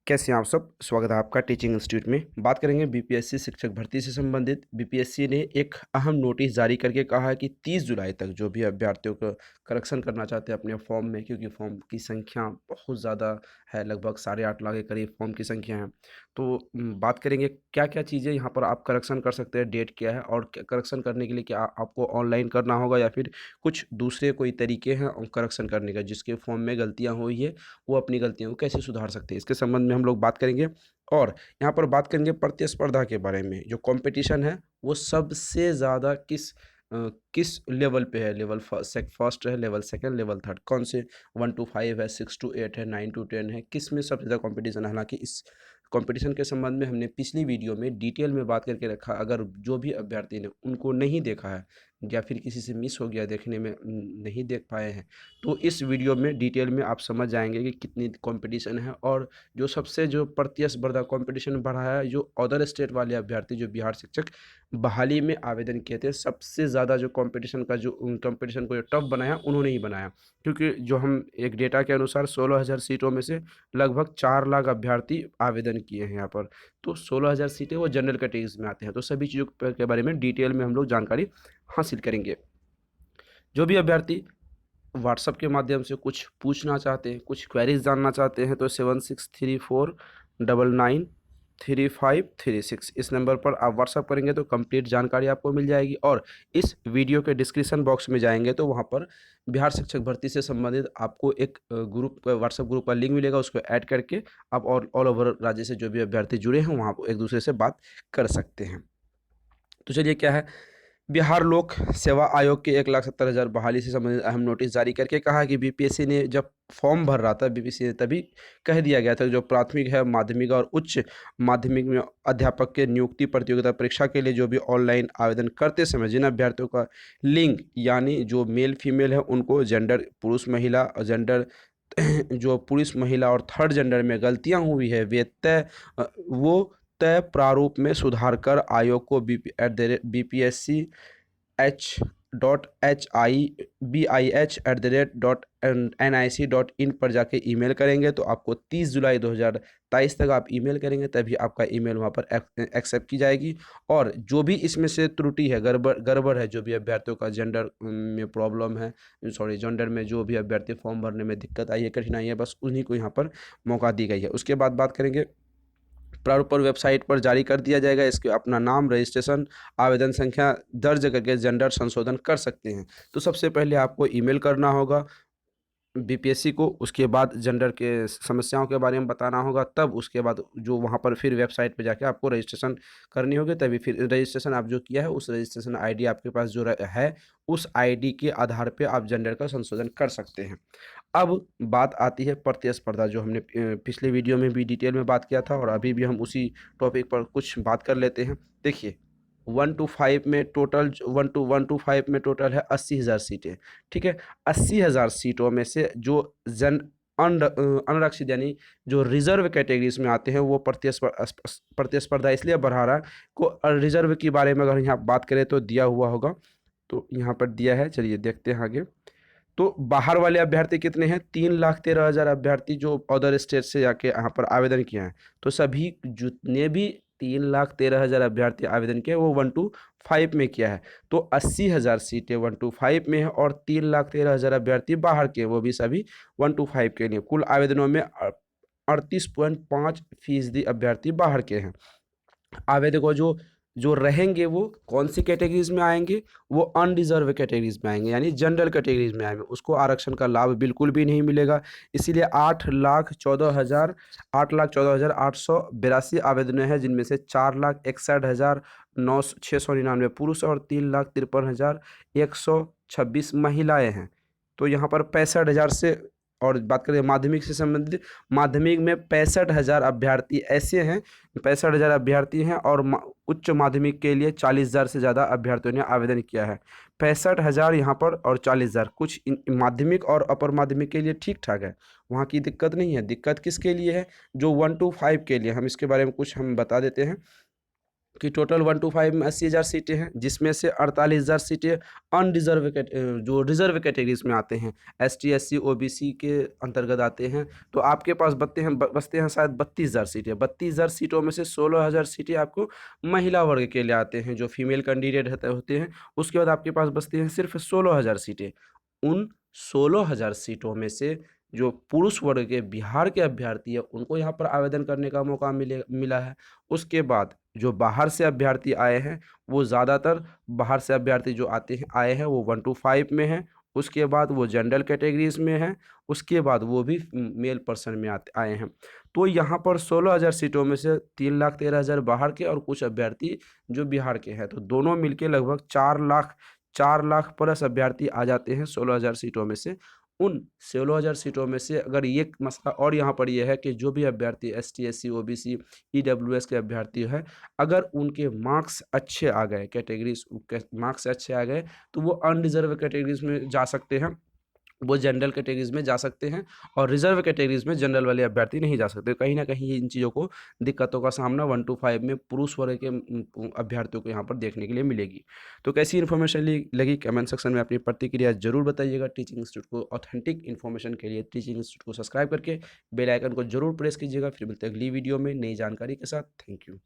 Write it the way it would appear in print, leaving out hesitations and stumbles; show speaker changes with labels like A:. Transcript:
A: कैसे हैं आप सब? स्वागत है आपका टीचिंग इंस्टीट्यूट में। बात करेंगे बीपीएससी शिक्षक भर्ती से संबंधित। बीपीएससी ने एक अहम नोटिस जारी करके कहा है कि 30 जुलाई तक जो भी अभ्यर्थियों को करेक्शन करना चाहते हैं अपने फॉर्म में, क्योंकि फॉर्म की संख्या बहुत ज़्यादा है, लगभग 8.5 लाख के करीब फॉर्म की संख्या है। तो बात करेंगे क्या-क्या चीज़ें यहाँ पर आप करेक्शन कर सकते हैं, डेट क्या है और क करेक्शन करने के लिए क्या आपको ऑनलाइन करना होगा या फिर कुछ दूसरे कोई तरीके हैं करेक्शन करने का, जिसके फॉर्म में गलतियाँ हुई है वो अपनी गलतियों को कैसे सुधार सकते हैं, इसके संबंध में हम लोग बात करेंगे। और यहाँ पर बात करेंगे प्रतिस्पर्धा के बारे में। जो कंपटीशन है वो सबसे ज़्यादा किस लेवल पे है, लेवल फर्स्ट है, लेवल सेकंड, लेवल थर्ड, कौन से 1 टू 5 है, 6 टू 8 है, 9 टू 10 है, किस में सबसे ज़्यादा कंपटीशन है। हालांकि इस कंपटीशन के संबंध में हमने पिछली वीडियो में डिटेल में बात करके रखा। अगर जो भी अभ्यर्थी ने उनको नहीं देखा है या फिर किसी से मिस हो गया देखने में, नहीं देख पाए हैं, तो इस वीडियो में डिटेल में आप समझ जाएंगे कि कितनी कंपटीशन है। और जो प्रतिस्पर्धा कंपटीशन बढ़ा है, जो अदर स्टेट वाले अभ्यर्थी जो बिहार शिक्षक बहाली में आवेदन किए थे, सबसे ज़्यादा जो कंपटीशन को जो टफ बनाया उन्होंने ही बनाया। क्योंकि जो हम एक डेटा के अनुसार 16,000 सीटों में से लगभग 4 लाख अभ्यर्थी आवेदन किए हैं यहाँ पर। तो 16,000 सीटें वो जनरल कैटेगरीज में आते हैं। तो सभी चीज़ों के बारे में डिटेल में हम लोग जानकारी हासिल करेंगे। जो भी अभ्यर्थी व्हाट्सएप के माध्यम से कुछ पूछना चाहते हैं, कुछ क्वेरीज जानना चाहते हैं, तो 7634993536 इस नंबर पर आप व्हाट्सएप करेंगे तो कंप्लीट जानकारी आपको मिल जाएगी। और इस वीडियो के डिस्क्रिप्शन बॉक्स में जाएंगे तो वहाँ पर बिहार शिक्षक भर्ती से संबंधित आपको एक ग्रुप व्हाट्सएप ग्रुप का लिंक मिलेगा। उसको ऐड करके आप ऑल ओवर राज्य से जो भी अभ्यर्थी जुड़े हैं वहाँ एक दूसरे से बात कर सकते हैं। तो चलिए, क्या है, बिहार लोक सेवा आयोग के 1,70,000 बहाली से संबंधित अहम नोटिस जारी करके कहा कि बीपीएससी ने जब फॉर्म भर रहा था, बीपीएससी ने तभी कह दिया गया था जो प्राथमिक है, माध्यमिक और उच्च माध्यमिक में अध्यापक के नियुक्ति प्रतियोगिता परीक्षा के लिए जो भी ऑनलाइन आवेदन करते समय जिन अभ्यर्थियों का लिंग यानी जो मेल फीमेल है उनको जेंडर पुरुष महिला और जेंडर जो पुरुष महिला और थर्ड जेंडर में गलतियां हुई है वो तय प्रारूप में सुधार कर आयोग को bpsc@bih@nic.in पर जाके ईमेल करेंगे। तो आपको 30 जुलाई 2023 तक आप ईमेल करेंगे तभी आपका ईमेल वहाँ पर एक्सेप्ट की जाएगी। और जो भी इसमें से त्रुटि है, गड़बड़ है, जो भी अभ्यर्थियों का जेंडर में प्रॉब्लम है, सॉरी जेंडर में जो भी अभ्यर्थी फॉर्म भरने में दिक्कत आई है, कठिनाई है, बस उन्हीं को यहाँ पर मौका दी गई है। उसके बाद बात करेंगे, प्रारूप पर वेबसाइट पर जारी कर दिया जाएगा। इसके अपना नाम, रजिस्ट्रेशन, आवेदन संख्या दर्ज करके जेंडर संशोधन कर सकते हैं। तो सबसे पहले आपको ईमेल करना होगा बीपीएससी को, उसके बाद जेंडर के समस्याओं के बारे में बताना होगा, तब उसके बाद जो वहाँ पर फिर वेबसाइट पे जाके आपको रजिस्ट्रेशन करनी होगी। तभी फिर रजिस्ट्रेशन आप जो किया है उस रजिस्ट्रेशन आईडी आपके पास जो है, उस आईडी के आधार पे आप जेंडर का संशोधन कर सकते हैं। अब बात आती है प्रतिस्पर्धा, जो हमने पिछले वीडियो में भी डिटेल में बात किया था और अभी भी हम उसी टॉपिक पर कुछ बात कर लेते हैं। देखिए, 1 टू 5 में टोटल है 80,000 सीटें। ठीक है, 80,000 सीटों में से जो अनरक्षित यानी जो रिजर्व कैटेगरीज में आते हैं वो प्रतिस्पर्धा इसलिए बढ़ा रहा है को रिजर्व के बारे में अगर यहाँ बात करें तो दिया हुआ होगा, तो यहाँ पर दिया है। चलिए देखते हैं आगे। तो बाहर वाले अभ्यर्थी कितने हैं? 3,13,000 अभ्यर्थी जो अदर स्टेट से जाके यहाँ पर आवेदन किए हैं। तो सभी जितने भी 3,13,000 अभ्यर्थी आवेदन किए वो 1 टू 5 में किया है। तो 80,000 सीटें 1 टू 5 में है और 3,13,000 अभ्यर्थी बाहर के, वो भी सभी 1 टू 5 के लिए। कुल आवेदनों में 38.5% अभ्यर्थी बाहर के हैं। आवेदकों जो जो रहेंगे वो कौन सी कैटेगरीज में आएंगे? वो अनरिजर्व कैटेगरीज में आएंगे, यानी जनरल कैटेगरीज में आएंगे। उसको आरक्षण का लाभ बिल्कुल भी नहीं मिलेगा। इसीलिए 8,14,882 आवेदनें हैं, जिनमें से 4,61,699 पुरुष और 3,53,126 महिलाएं हैं। तो यहाँ पर 65,000 से, और बात करें माध्यमिक से संबंधित, माध्यमिक में 65,000 अभ्यर्थी ऐसे हैं, 65,000 अभ्यर्थी हैं और उच्च माध्यमिक के लिए 40,000 से ज़्यादा अभ्यर्थियों ने आवेदन किया है। 65,000 यहाँ पर और 40,000 कुछ माध्यमिक और अपर माध्यमिक के लिए ठीक ठाक है, वहाँ की दिक्कत नहीं है। दिक्कत किसके लिए है? जो 1 टू 5 के लिए। हम इसके बारे में कुछ हम बता देते हैं। कि टोटल 1 टू 5 में 80,000 सीटें हैं, जिसमें से 48,000 सीटें जो रिज़र्व कैटेगरीज़ में आते हैं, एसटी, एससी, ओबीसी के अंतर्गत आते हैं। तो आपके पास बचते हैं शायद 32,000 सीटें। 32,000 सीटों में से 16,000 सीटें आपको महिला वर्ग के लिए आते हैं, जो फीमेल कैंडिडेट होते हैं। उसके बाद आपके पास बचती हैं सिर्फ 16,000 सीटें। उन 16,000 सीटों में से जो पुरुष वर्ग के बिहार के अभ्यर्थी हैं, उनको यहाँ पर आवेदन करने का मौका मिला है। उसके बाद जो बाहर से अभ्यर्थी आए हैं, वो ज़्यादातर बाहर से अभ्यर्थी जो आए हैं, वो 1 टू 5 में हैं। उसके बाद वो जनरल कैटेगरीज़ में हैं। उसके बाद वो भी मेल पर्सन में आए हैं। तो यहाँ पर 16,000 सीटों में से 3,13,000 बाहर के और कुछ अभ्यर्थी जो बिहार के हैं। तो दोनों मिलके लगभग 4 लाख प्लस अभ्यर्थी आ जाते हैं 16,000 सीटों में से। उन 16,000 सीटों में से अगर ये मसला और यहाँ पर ये है कि जो भी अभ्यर्थी एसटी, एससी, ओबीसी, ईडब्ल्यूएस के अभ्यर्थी हैं, अगर उनके मार्क्स अच्छे आ गए, मार्क्स अच्छे आ गए, तो वो अनरिज़र्व कैटेगरीज़ में जा सकते हैं। वो जनरल कैटेगरीज़ में जा सकते हैं और रिज़र्व कैटेगरीज़ में जनरल वाले अभ्यर्थी नहीं जा सकते। कहीं न कहीं इन चीज़ों को दिक्कतों का सामना 1 टू 5 में पुरुष वर्ग के अभ्यर्थियों को यहाँ पर देखने के लिए मिलेगी। तो कैसी इन्फॉर्मेशन लगी कमेंट सेक्शन में अपनी प्रतिक्रिया ज़रूर बताइएगा। टीचिंग इंस्टीट्यूट को ऑथेंटिक इन्फॉर्मेशन के लिए टीचिंग इंस्टीट्यूट को सब्सक्राइब करके बेल आइकन को ज़रूर प्रेस कीजिएगा। फिर मिलते हैं अगली वीडियो में नई जानकारी के साथ। Thank you.